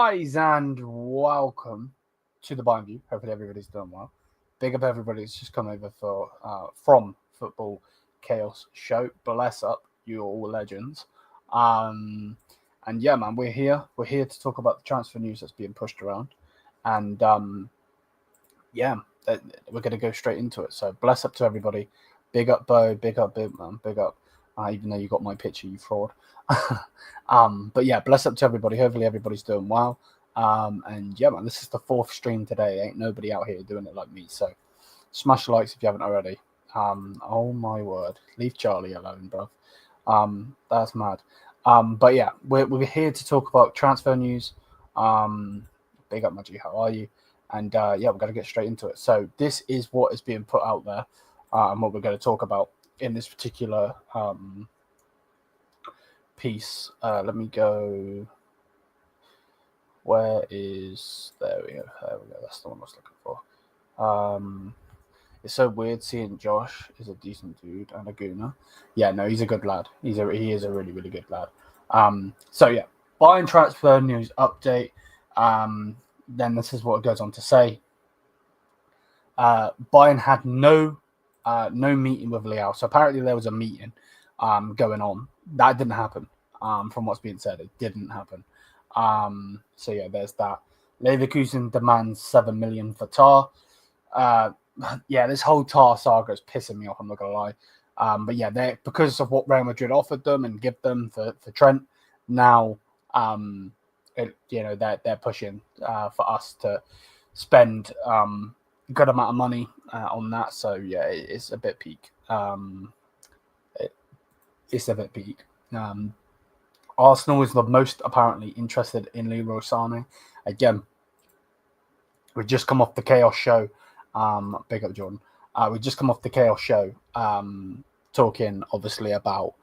Guys, and welcome to the Bayern View. Hopefully everybody's doing well. Big up everybody that's just come over from Football Chaos Show. Bless up, you all legends. And yeah, man, we're here. We're here to talk about the transfer news that's being pushed around. And yeah, we're going to go straight into it. So bless up to everybody. Big up, Bo. Big up, Big Man. Big up. Even though you got my picture, you fraud. But yeah, bless up to everybody. Hopefully everybody's doing well. And yeah, man, this is the fourth stream today. Ain't nobody out here doing it like me. So smash the likes if you haven't already. Oh my word. Leave Charlie alone, bro. That's mad. But yeah, we're here to talk about transfer news. Big up, Maggie. How are you? And yeah, we're going to get straight into it. So this is what is being put out there and what we're going to talk about in this particular piece. Let me go. Where is... There we go. That's the one I was looking for. It's so weird seeing Josh is a decent dude and a gooner. Yeah, no, he's a good lad. He is a really, really good lad. So yeah, Bayern transfer news update. Then this is what it goes on to say. Bayern had no meeting with Leão. So apparently there was a meeting going on. That didn't happen. From what's being said, it didn't happen. So yeah, there's that. Leverkusen demands 7 million for Tar. Yeah, this whole Tar saga is pissing me off, I'm not gonna lie. But yeah, they because of what Real Madrid offered them and give them for Trent, now they're pushing for us to spend good amount of money on that. So yeah, it's a bit peak. It's a bit peak. Arsenal is the most apparently interested in Leroy Sané. Again, we just come off the Chaos Show. Big up, Jordan. We just come off the Chaos Show, talking obviously about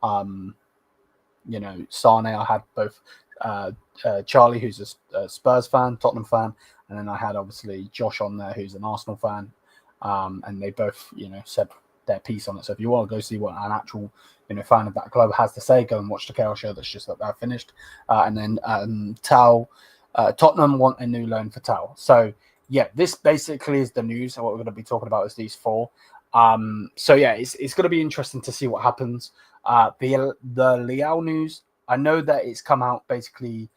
Sané. I had both Charlie, who's a Spurs fan, Tottenham fan, and then I had obviously Josh on there, who's an Arsenal fan, and they both said their piece on it. So if you want to go see what an actual fan of that club has to say, go and watch the Chaos Show that's just finished. And then Tottenham want a new loan for Tau. So yeah, this basically is the news. And what we're going to be talking about is these four. So yeah, it's going to be interesting to see what happens. The Leão news, I know that it's come out basically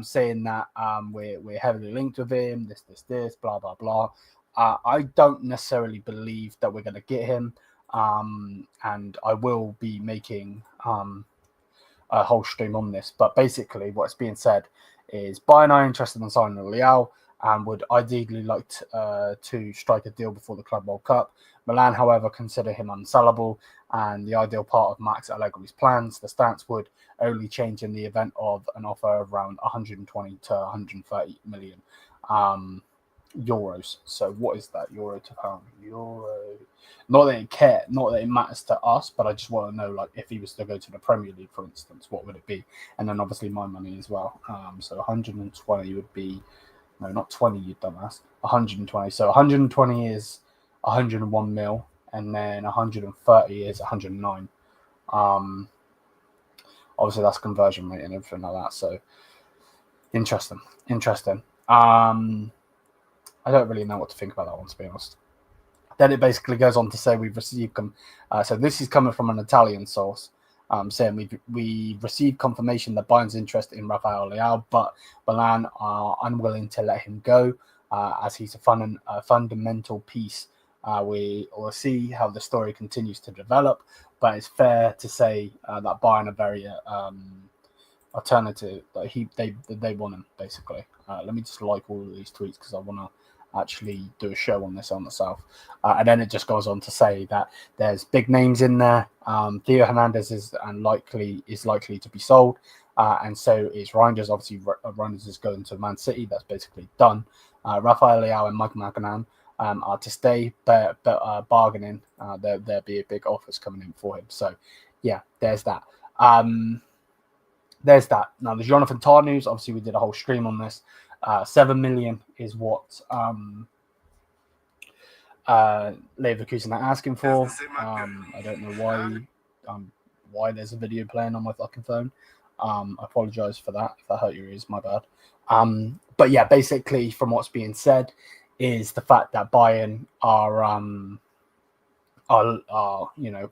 saying that we're heavily linked with him, this, blah, blah, blah. I don't necessarily believe that we're going to get him. And I will be making a whole stream on this. But basically what's being said is Bayern are interested in signing Leão and would ideally like to strike a deal before the Club World Cup. Milan, however, consider him unsellable and the ideal part of Max Allegri's plans. The stance would only change in the event of an offer of around 120 to 130 million euros. So what is that? Euro to pound? Euro. Not that it not that it matters to us, but I just want to know, like, if he was to go to the Premier League, for instance, what would it be? And then obviously my money as well. So 120 would be, no, not 20, you dumbass. 120. So 120 is 101 mil, and then 130 is 109. Obviously that's conversion rate and everything like that. So interesting. I don't really know what to think about that one, to be honest. Then it basically goes on to say we've received so this is coming from an Italian source, saying we received confirmation that Bayern's interest in Rafael Leão, but Milan are unwilling to let him go as he's a fundamental piece. We will see how the story continues to develop, but it's fair to say that Bayern are very alternative. They want him, basically. Let me just like all of these tweets because I want to actually do a show on this on the South. And then it just goes on to say that there's big names in there. Theo Hernandez is likely to be sold. And so is Reinders. Obviously, Reinders is going to Man City. That's basically done. Rafael Leão and Mike Maganan are to stay, but bargaining. There'll be a big offers coming in for him. So, yeah, there's that. There's that. Now, the Jonathan Tah news. Obviously, we did a whole stream on this. 7 million is what Leverkusen are asking for. I don't know why there's a video playing on my fucking phone. I apologize for that. If that hurt your ears, my bad. But yeah, basically from what's being said is the fact that Bayern are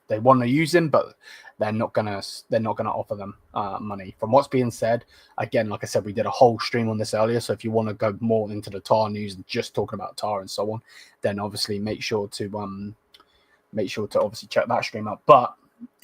they want to use him, but they're not gonna offer them money. From what's being said, again, like I said, we did a whole stream on this earlier. So if you want to go more into the Tar news and just talking about Tar and so on, then obviously make sure to obviously check that stream out. But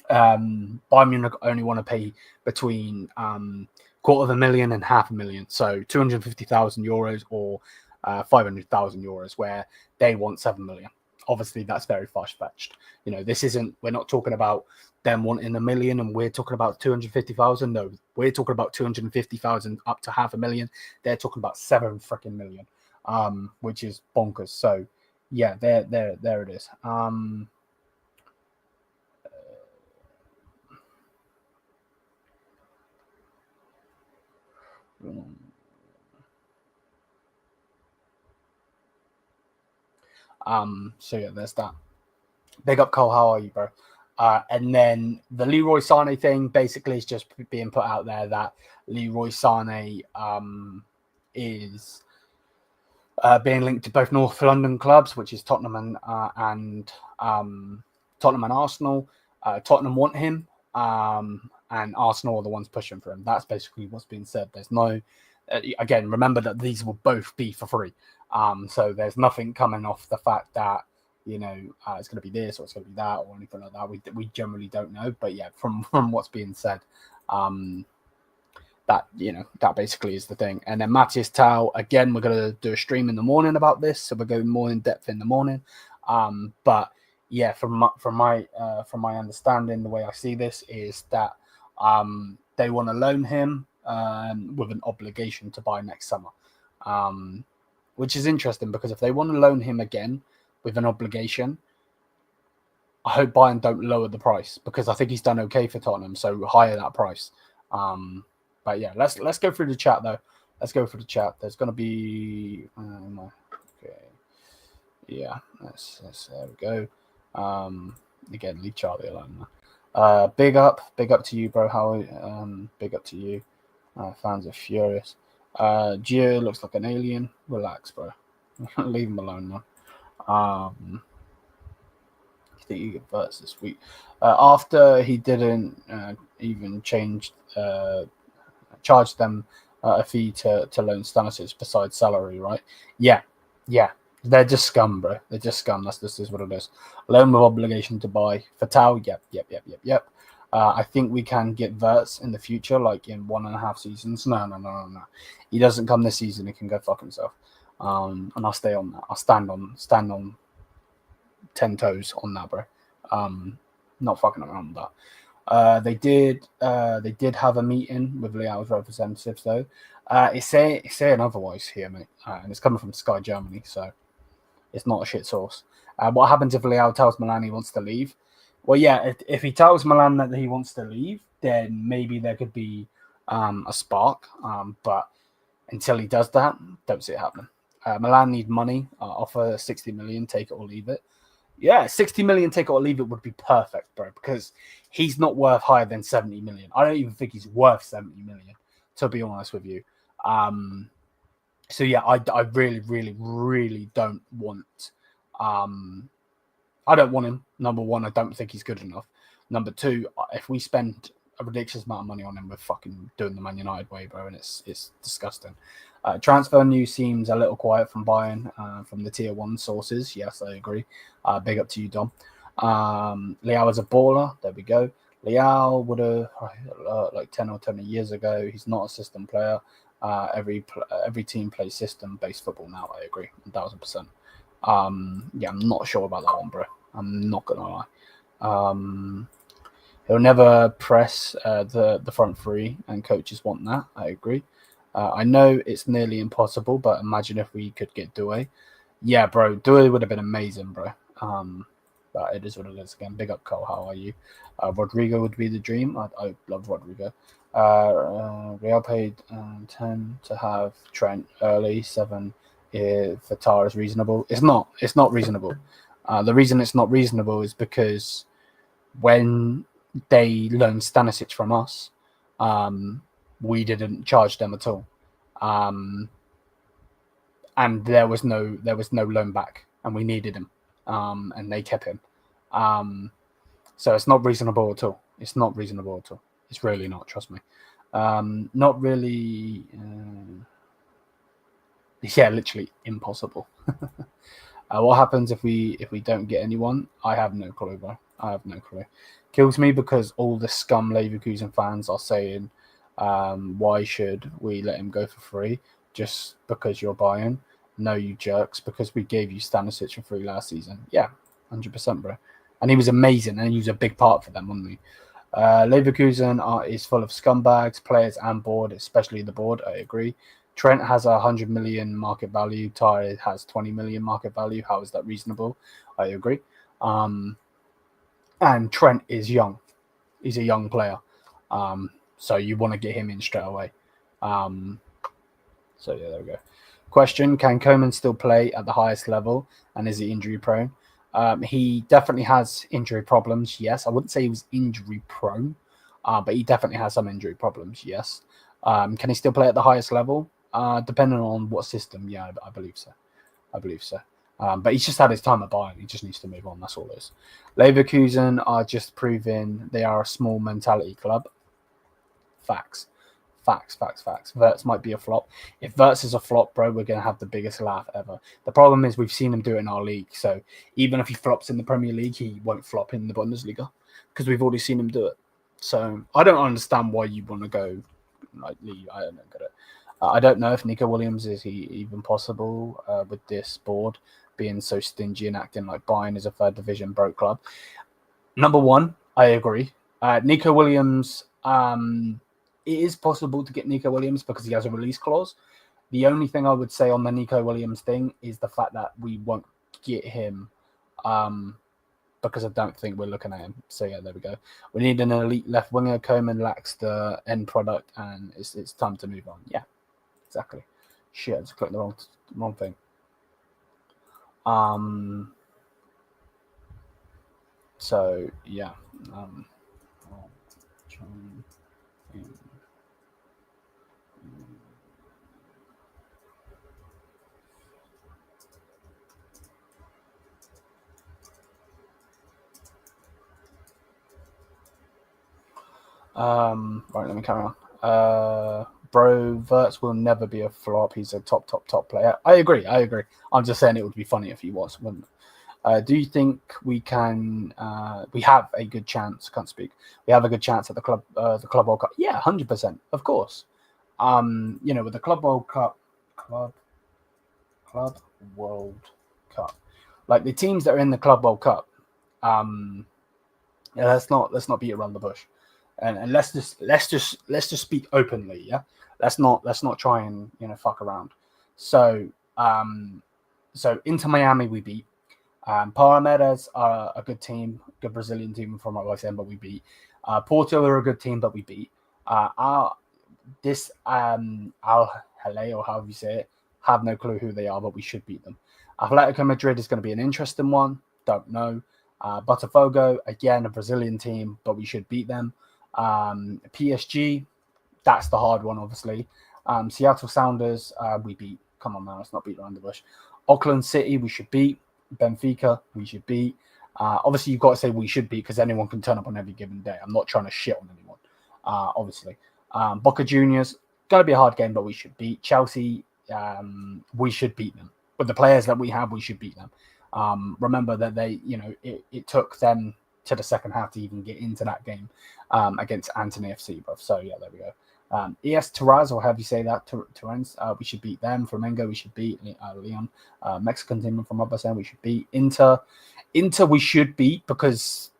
Bayern Munich only want to pay between $250,000 and $500,000, so €250,000 or €500,000, where they want 7 million. Obviously, that's very far-fetched. This isn't. We're not talking about them wanting $1 million, and we're talking about 250,000. No, we're talking about 250,000 up to $500,000. They're talking about 7 freaking million, which is bonkers. So, yeah, there it is. So yeah, there's that. Big up, Cole. How are you, bro? And then the Leroy Sané thing basically is just being put out there that Leroy Sané is being linked to both North London clubs, which is Tottenham and Arsenal. Tottenham want him, and Arsenal are the ones pushing for him. That's basically what's being said. There's no, again, remember that these will both be for free. So there's nothing coming off the fact that it's going to be this or it's going to be that or anything like that. We generally don't know, but yeah, from what's being said, that basically is the thing. And then Matthias Tau, again, we're going to do a stream in the morning about this, so we're going more in depth in the morning. But yeah, from my understanding, the way I see this is that they want to loan him with an obligation to buy next summer, which is interesting because if they want to loan him again with an obligation, I hope Bayern don't lower the price, because I think he's done okay for Tottenham, so higher that price. But yeah, let's go through the chat though. Let's go through the chat. There's going to be okay. Yeah, let's there we go. Again, leave Charlie alone. Big up to you, bro. How big up to you. Fans are furious. Gio looks like an alien. Relax, bro. Leave him alone, man. You think you get verts this week? After he didn't even charge them a fee to loan Stanisic besides salary, right? Yeah. They're just scum, bro. They're just scum. This is what it is. Loan with obligation to buy. Fatal, yep. I think we can get verts in the future, like in 1.5 seasons. No. He doesn't come this season. He can go fuck himself. And I'll stay on that. I'll stand on 10 toes on that, bro. Not fucking around with that. They did have a meeting with Leão's representatives though. It's saying otherwise here, mate. And it's coming from Sky Germany, so it's not a shit source. What happens if Leão tells Milan he wants to leave? Well, yeah, if he tells Milan that he wants to leave, then maybe there could be a spark. But until he does that, don't see it happening. Milan need money. Offer 60 million, take it or leave it. Yeah, 60 million, take it or leave it would be perfect, bro, because he's not worth higher than 70 million. I don't even think he's worth 70 million, to be honest with you. So yeah, I really don't want I don't want him. Number one, I don't think he's good enough. Number two, if we spend a ridiculous amount of money on him, we're fucking doing the Man United way, bro, and it's disgusting. Transfer news seems a little quiet from Bayern, from the tier 1 sources. Yes, I agree. Big up to you, Dom. Leão is a baller. There we go. Leão would have like 10 or 20 years ago. He's not a system player. Every team plays system-based football now. I agree, 1,000%. Yeah, I'm not sure about that one, bro. I'm not gonna lie. He'll never press the front three, and coaches want that. I agree. I know it's nearly impossible, but imagine if we could get Doué. Yeah, bro, Doué would have been amazing, bro. But it is what it is. Again, big up, Cole. How are you? Rodrigo would be the dream. I love Rodrigo. Real paid 10 to have Trent early, 7 for Tar is reasonable. It's not reasonable. The reason it's not reasonable is because when they loaned Stanisic from us, We didn't charge them at all. And there was no loan back, and we needed him, and they kept him. So it's not reasonable at all. It's not reasonable at all. It's really not. Trust me. Not really. Yeah, literally impossible. What happens if we don't get anyone? I have no clue, bro. I have no clue. Kills me because all the scum Leverkusen fans are saying, why should we let him go for free just because you're Bayern? No, you jerks, because we gave you Stanisic for free last season. Yeah, 100%, bro. And he was amazing, and he was a big part for them, wasn't he? Leverkusen is full of scumbags, players and board, especially the board. I agree. Trent has 100 million market value. Ty has 20 million market value. How is that reasonable? I agree. And Trent is young. He's a young player. So you want to get him in straight away. So yeah, there we go. Question: can Koeman still play at the highest level, and is he injury prone? He definitely has injury problems. Yes, I wouldn't say he was injury prone, but he definitely has some injury problems. Yes. Can he still play at the highest level? Depending on what system. Yeah, I believe so. I believe so. But he's just had his time at Bayern. He just needs to move on. That's all it is. Leverkusen are just proving they are a small mentality club. Facts. Wirtz might be a flop. If Wirtz is a flop, bro, we're going to have the biggest laugh ever. The problem is we've seen him do it in our league. So even if he flops in the Premier League, he won't flop in the Bundesliga because we've already seen him do it. So I don't understand why you want to go like Lee. I don't get it. I don't know if Nico Williams is even possible with this board being so stingy and acting like Bayern is a third division broke club. Number one, I agree. Nico Williams, it is possible to get Nico Williams because he has a release clause. The only thing I would say on the Nico Williams thing is the fact that we won't get him because I don't think we're looking at him. So yeah, there we go. We need an elite left winger. Koeman lacks the end product, and it's time to move on. Yeah, exactly. Shit, I just clicked the wrong thing. So yeah. I'll try and right, let me carry on. Bro, Wirtz will never be a flop. He's a top player. I agree. I'm just saying it would be funny if he was, wouldn't it? Do you think we can? We have a good chance. Can't speak. We have a good chance at the club World Cup. Yeah, 100%. Of course. With the Club World Cup, Club World Cup, like the teams that are in the Club World Cup. Let's not beat around the bush. And let's just speak openly, yeah. Let's not try and fuck around. So Inter Miami we beat. Palmeiras are a good team, good Brazilian team from what I was saying, but we beat. Porto are a good team, but we beat. Al Hilal, or however you say it, have no clue who they are, but we should beat them. Atletico Madrid is going to be an interesting one. Don't know. Botafogo, again, a Brazilian team, but we should beat them. PSG, that's the hard one, obviously. Seattle Sounders, we beat. Come on, man, let's not beat around the bush. Auckland City, we should beat. Benfica, we should beat. Obviously, you've got to say we should beat because anyone can turn up on every given day. I'm not trying to shit on anyone, obviously. Boca Juniors, going to be a hard game, but we should beat. Chelsea, we should beat them. With the players that we have, we should beat them. Remember that they, it took them to the second half to even get into that game against Anthony FC, bro. So yeah, there we go. ES Taraz, or however you say that, Torrens, we should beat them. Flamengo, we should beat. Leon, Mexican team from Upper we should beat. Inter, we should beat because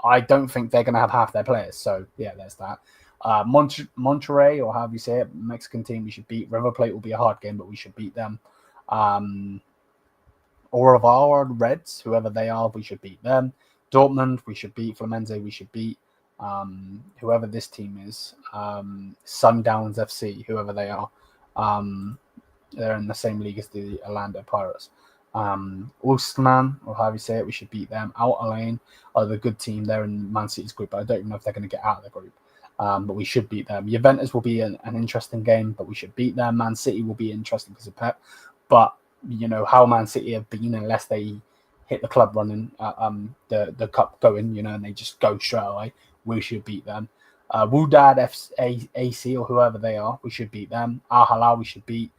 I don't think they're going to have half their players. So yeah, there's that. Monterrey, or however you say it, Mexican team, we should beat. River Plate will be a hard game, but we should beat them. Or of our Reds, whoever they are, we should beat them. Dortmund, we should beat. Fluminense, we should beat. Whoever this team is. Sundowns FC, whoever they are. They're in the same league as the Orlando Pirates. Ulsterman, or however you say it, we should beat them. Outer Lane are the good team. They're in Man City's group, but I don't even know if they're going to get out of the group. but we should beat them. Juventus will be an interesting game, but we should beat them. Man City will be interesting because of Pep, but how Man City have been, unless they hit the club running, the cup going, and they just go straight away, we should beat them. Wydad AC or whoever they are, we should beat them. Al Hilal we should beat.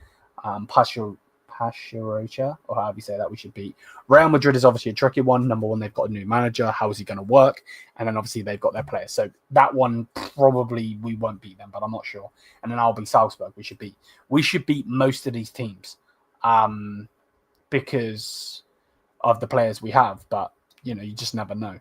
Pasharocha, or however you say that, we should beat. Real Madrid is obviously a tricky one. Number one, they've got a new manager. How is he going to work? And then obviously they've got their players. So that one, probably we won't beat them, but I'm not sure. And then RB Salzburg, we should beat. We should beat most of these teams because of the players we have. But, you just never know.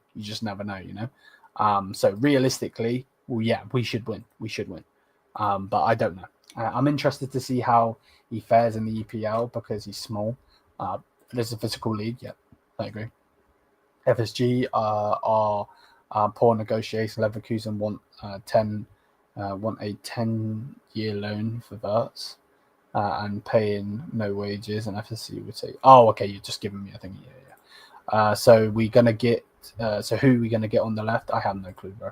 So realistically, well, yeah, we should win. But I don't know. I'm interested to see how he fares in the EPL because he's small. It is a physical league, yeah, I agree. FSG are poor negotiation. Leverkusen want a 10-year loan for Wirtz and paying no wages. And FSG would say, "Oh, okay, you're just giving me a thing." Yeah. So we're gonna get. So who are we gonna get on the left? I have no clue, bro.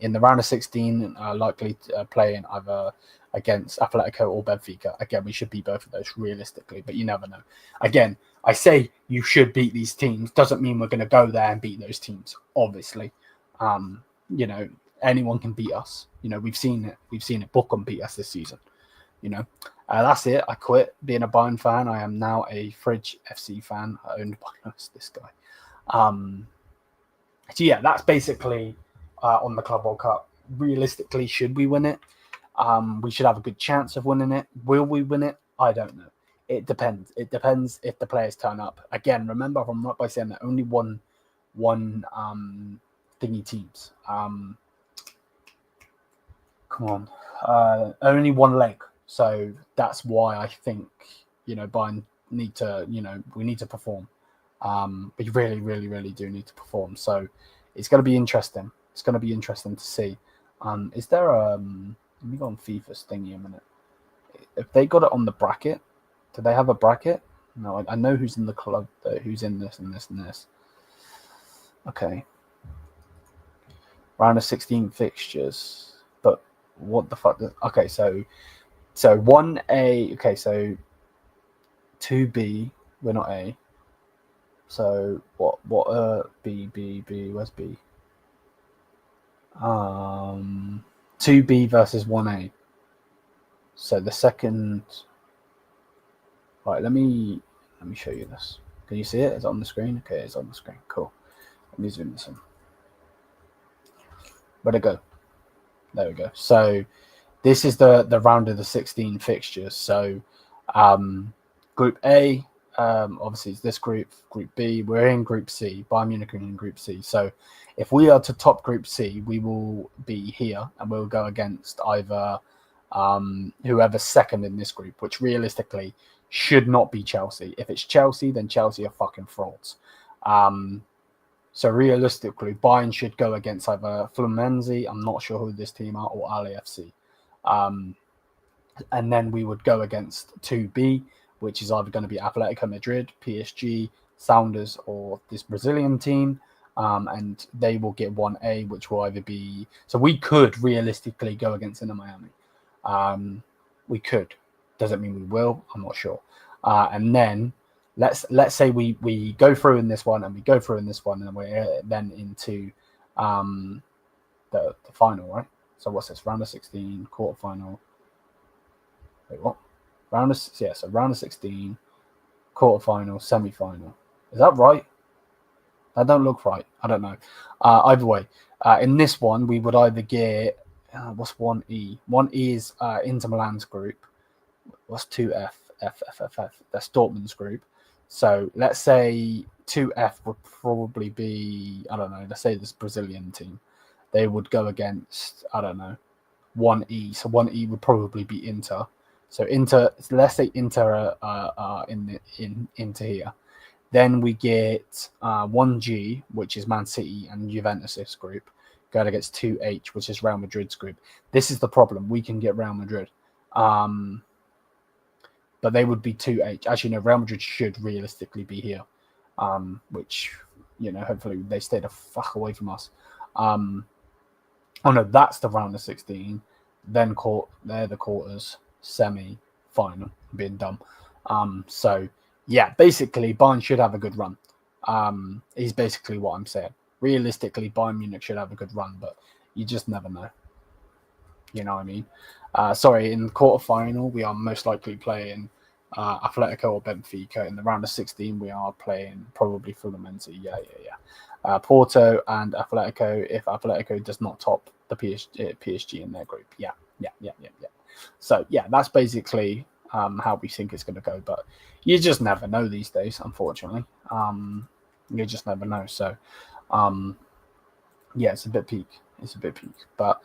In the round of 16, likely playing either against Atletico or Benfica. Again, we should beat both of those realistically, but you never know. Again, I say you should beat these teams. Doesn't mean we're going to go there and beat those teams. Obviously, anyone can beat us. We've seen it. Bochum beat us this season. That's it. I quit being a Bayern fan. I am now a Fridge FC fan, owned by this guy. So yeah, that's basically on the Club World Cup. Realistically, should we win it? We should have a good chance of winning it. Will we win it? I don't know. It depends. It depends if the players turn up. Again, remember, I'm right by saying that only one thingy teams. Come on. Only one leg. So that's why I think, Bayern need to, we need to perform. We really, really, really do need to perform. So it's going to be interesting. It's going to be interesting to see. Is there let me go on FIFA's thingy a minute. If they got it on the bracket, do they have a bracket? No, I know who's in the club, who's in this and this and this. Okay. Round of 16 fixtures. But what the fuck? Okay, so 1A. Okay, so 2B. We're not A. So what? B. Where's B? 2B versus 1A. So the second. Right, let me show you this. Can you see it? Is it on the screen? Okay, it's on the screen. Cool. Let me zoom this in. Where'd it go? There we go. So this is the round of the 16 fixtures. So Group A, obviously it's this group. Group B, we're in Group C. Bayern Munich are in Group C. So if we are to top Group C, we will be here and we'll go against either whoever's second in this group, which realistically should not be Chelsea. If it's Chelsea, then Chelsea are fucking frauds. So realistically, Bayern should go against either Fluminense, I'm not sure who this team are, or LAFC. And then we would go against 2B, which is either going to be Atletico Madrid, PSG, Sounders, or this Brazilian team. And they will get 1A, which will either be... So we could realistically go against Inter Miami. We could. Doesn't mean we will. I'm not sure. And then let's say we go through in this one and we go through in this one and we're then into the final, right? So what's this? Round of 16, quarterfinal. Wait, what? So round of 16, quarterfinal, semi-final. Is that right? That don't look right. I don't know. Either way, in this one we would either get what's 1E? 1E is Inter Milan's group. What's 2F? F. That's Dortmund's group. So let's say 2F would probably be, I don't know, let's say this Brazilian team. They would go against, I don't know, 1E. So 1E would probably be Inter. So Inter, let's say Inter into here. Then we get 1G, which is Man City and Juventus' group, going against 2H, which is Real Madrid's group. This is the problem. We can get Real Madrid. But they would be 2H. Actually, no, Real Madrid should realistically be here, which, hopefully they stay the fuck away from us. Oh no, that's the round of 16. Then they're the quarters, semi, final, being dumb. So yeah, basically Bayern should have a good run. Is basically what I'm saying. Realistically, Bayern Munich should have a good run, but you just never know. You know what I mean? Sorry, in the quarterfinal, we are most likely playing Atletico or Benfica. In the round of 16, we are playing probably Fluminense. Yeah. Porto and Atletico, if Atletico does not top the PSG in their group. Yeah. So, yeah, that's basically how we think it's going to go. But you just never know these days, unfortunately. You just never know. So, yeah, it's a bit peak. But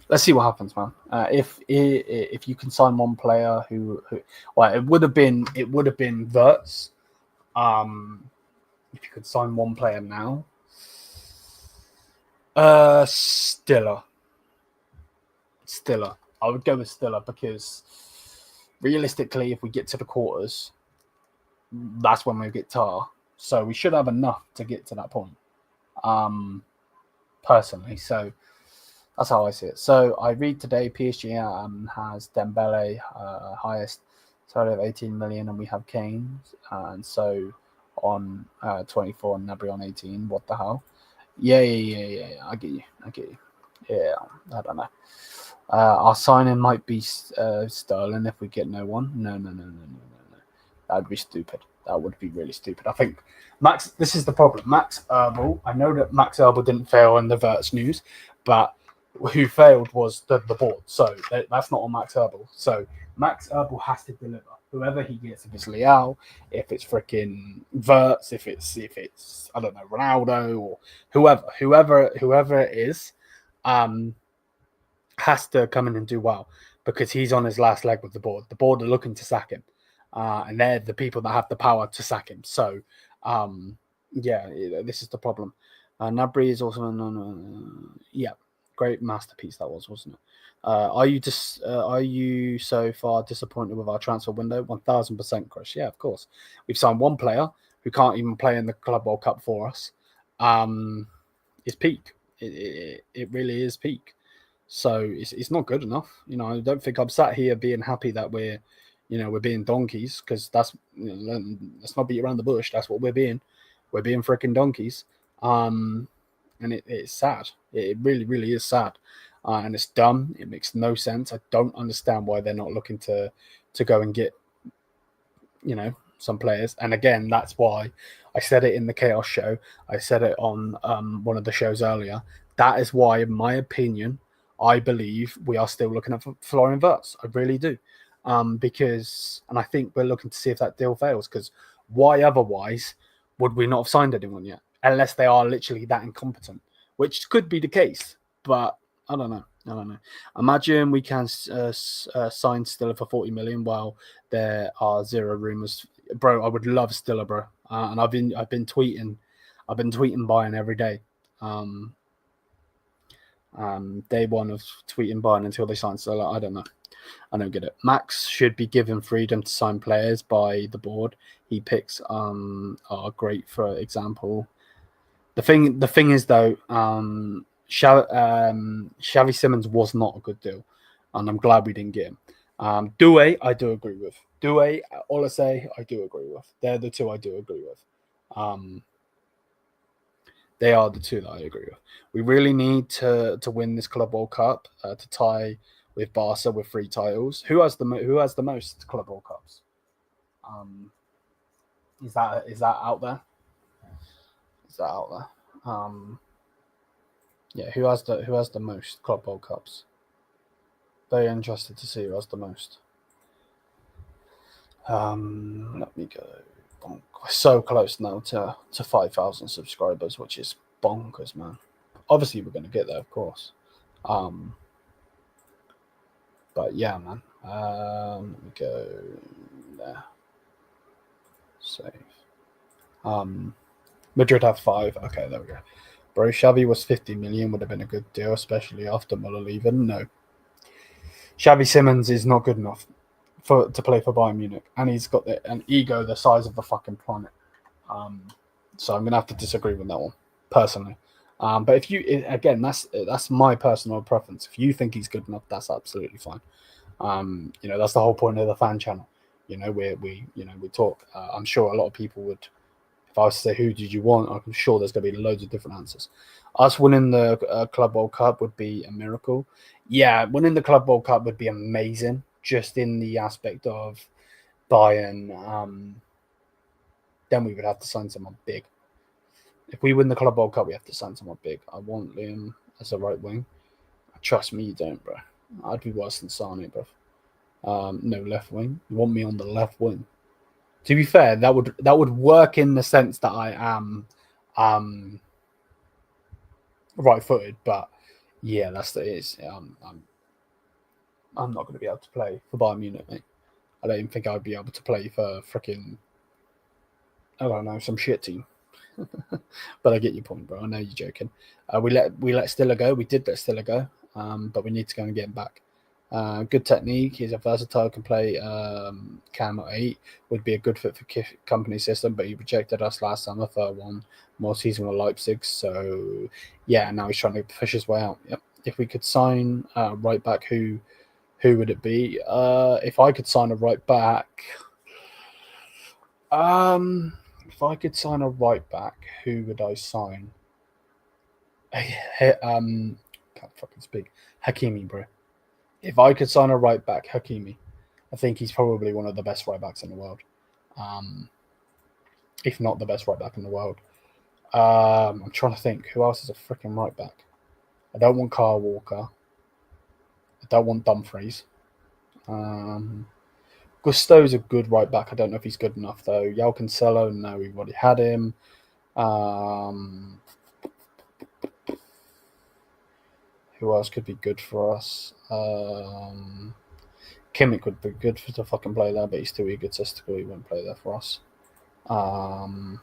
let's see what happens, man. If you can sign one player who well, it would have been Wirtz. If you could sign one player now, Stiller. I would go with Stiller because realistically, if we get to the quarters, that's when we get Tar. So we should have enough to get to that point. Personally, so that's how I see it. So I read today PSG has Dembele highest total of 18 million, and we have Kane, and so on 24 and Gnabry on 18. What the hell? Yeah. I get you. Yeah, I don't know. Our signing might be Sterling if we get no one. No. That would be stupid. That would be really stupid. I think Max. This is the problem. Max Erbel. I know that Max Erbel didn't fail in the Wirtz news, but who failed was the board. So that's not on Max Erbel. So Max Erbel has to deliver. Whoever he gets, if it's Leão, if it's freaking Wirtz, if it's I don't know, Ronaldo or whoever it is, has to come in and do well because he's on his last leg with the board. The board are looking to sack him. And they're the people that have the power to sack him. So, yeah, this is the problem. Gnabry is also great masterpiece that was, wasn't it? Are you so far disappointed with our transfer window? 1000%, Chris. Yeah, of course. We've signed one player who can't even play in the Club World Cup for us. It's peak. It really is peak. So it's not good enough. I don't think I'm sat here being happy that we're being donkeys, because that's, let's not beat around the bush. That's what we're being. We're being freaking donkeys. And it's sad. It really, really is sad. And it's dumb. It makes no sense. I don't understand why they're not looking to go and get, some players. And again, that's why I said it in the Chaos show. I said it on one of the shows earlier. That is why, in my opinion, I believe we are still looking at Florian Wirtz. I really do. Because I think we're looking to see if that deal fails, because why otherwise would we not have signed anyone yet? Unless they are literally that incompetent, which could be the case, but I don't know. Imagine we can sign Stiller for 40 million while there are zero rumors. Bro, I would love Stiller, bro. And I've been tweeting Bayern every day. Day one of tweeting Bayern until they sign Stiller. I don't know. I don't get it. Max should be given freedom to sign players by the board. He picks are great, for example. The thing is though, Xavi Simons was not a good deal, and I'm glad we didn't get him. Doué, I do agree with. Doué, Olise, I do agree with. They're the two I do agree with. They are the two that I agree with. We really need to win this Club World Cup to tie with Barca with 3 titles. Who has the most Club World Cups? Is that out there? Yeah, who has the most Club World Cups? Very interested to see who has the most. Let me go. We're so close now to 5,000 subscribers, which is bonkers, man. Obviously, we're going to get there, of course. But yeah, man. Let me go there. Save. Madrid have 5. Okay, there we go. Bro, Xavi was 50 million, would have been a good deal, especially after Muller leaving. No. Xavi Simons is not good enough to play for Bayern Munich, and he's got an ego the size of the fucking planet. So I'm going to have to disagree with that one, personally. But again, that's my personal preference. If you think he's good enough, that's absolutely fine. That's the whole point of the fan channel. We talk. I'm sure a lot of people would. If I was to say who did you want, I'm sure there's going to be loads of different answers. Us winning the Club World Cup would be a miracle. Yeah, winning the Club World Cup would be amazing, just in the aspect of Bayern. Then we would have to sign someone big. If we win the Club World Cup, we have to sign someone big. I want Leão as a right wing. Trust me, you don't, bro. I'd be worse than Sané, bro. No left wing. You want me on the left wing? To be fair, that would work in the sense that I am right-footed, but yeah, that's it is. I'm not going to be able to play for Bayern Munich, mate. I don't even think I'd be able to play for freaking, I don't know, some shit team. But I get your point, bro. I know you're joking. We let Stiller go. We did let Stiller go, but we need to go and get him back. Good technique. He's a versatile, can play cam at 8. Would be a good fit for company system, but he rejected us last summer for one more season with Leipzig. So yeah, now he's trying to push his way out. Yep. If we could sign right back, who would it be? If I could sign a right back, who would I sign? Can't fucking speak. Hakimi, bro. If I could sign a right back, Hakimi, I think he's probably one of the best right backs in the world. If not the best right back in the world. I'm trying to think. Who else is a freaking right back? I don't want Kyle Walker. I don't want Dumfries. Gusto's a good right back. I don't know if he's good enough, though. João Cancelo, no, we've already had him. Who else could be good for us? Kimmich would be good to fucking play there, but he's too egotistical. He wouldn't play there for us. I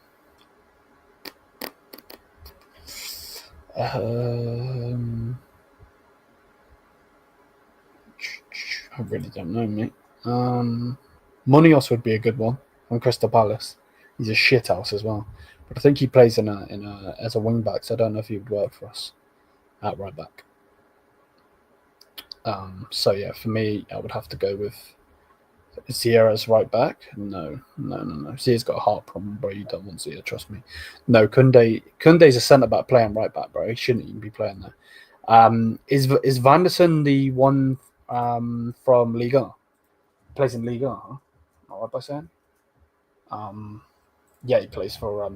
really don't know, mate. Munoz would be a good one from Crystal Palace. He's a shithouse as well, but I think he plays in a as a wing back, so I don't know if he would work for us at right back. So yeah, for me, I would have to go with Sierra's right back. No. Sierra's got a heart problem, bro. You don't want Sierra, trust me. No, Kunde's a centre back playing right back, bro. He shouldn't even be playing there. Is Vanderson the one from Liga? Plays in Liga, huh? What am I saying? Yeah, he plays for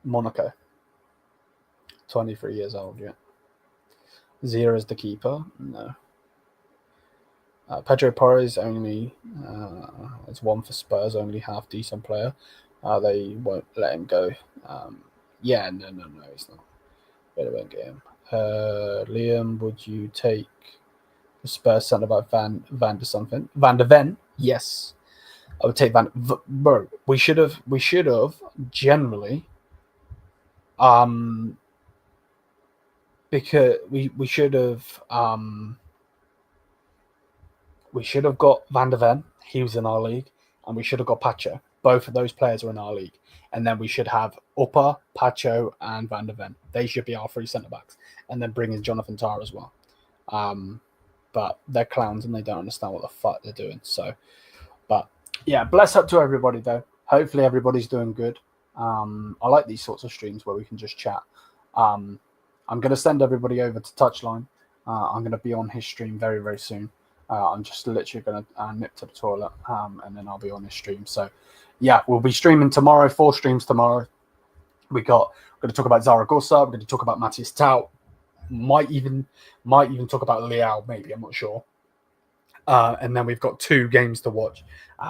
Monaco. 23 years old, yeah. Zero is the keeper. No. Pedro Porres only is one for Spurs, only half decent player. They won't let him go. No, he's not. They won't get him. Liam, would you take the Spurs centre back Van der Ven? Yes, I would take bro. We should have generally because we should have got Van der Ven. He was in our league, and we should have got Pacho. Both of those players are in our league, and then we should have Upper, Pacho, and Van der Ven. They should be our 3 centre backs, and then bring in Jonathan Tah as well. But they're clowns and they don't understand what the fuck they're doing. So, but yeah, bless up to everybody though. Hopefully everybody's doing good. I like these sorts of streams where we can just chat. I'm going to send everybody over to Touchline. I'm going to be on his stream very, very soon. I'm just literally going to nip to the toilet and then I'll be on his stream. So, yeah, we'll be streaming tomorrow, 4 streams tomorrow. We're going to talk about Zaragoza. We're going to talk about Matthijs Tout. Might even talk about Leão, maybe, I'm not sure. And then we've got 2 games to watch.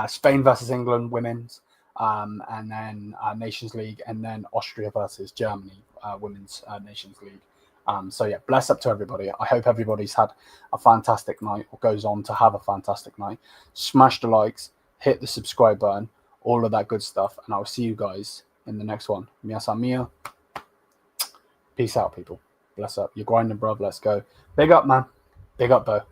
Spain versus England, women's, and then Nations League, and then Austria versus Germany, women's Nations League. So yeah, bless up to everybody. I hope everybody's had a fantastic night or goes on to have a fantastic night. Smash the likes, hit the subscribe button, all of that good stuff. And I'll see you guys in the next one. Mia san mia. Peace out, people. Bless up. You're grinding, bruv. Let's go. Big up, man. Big up, Bo.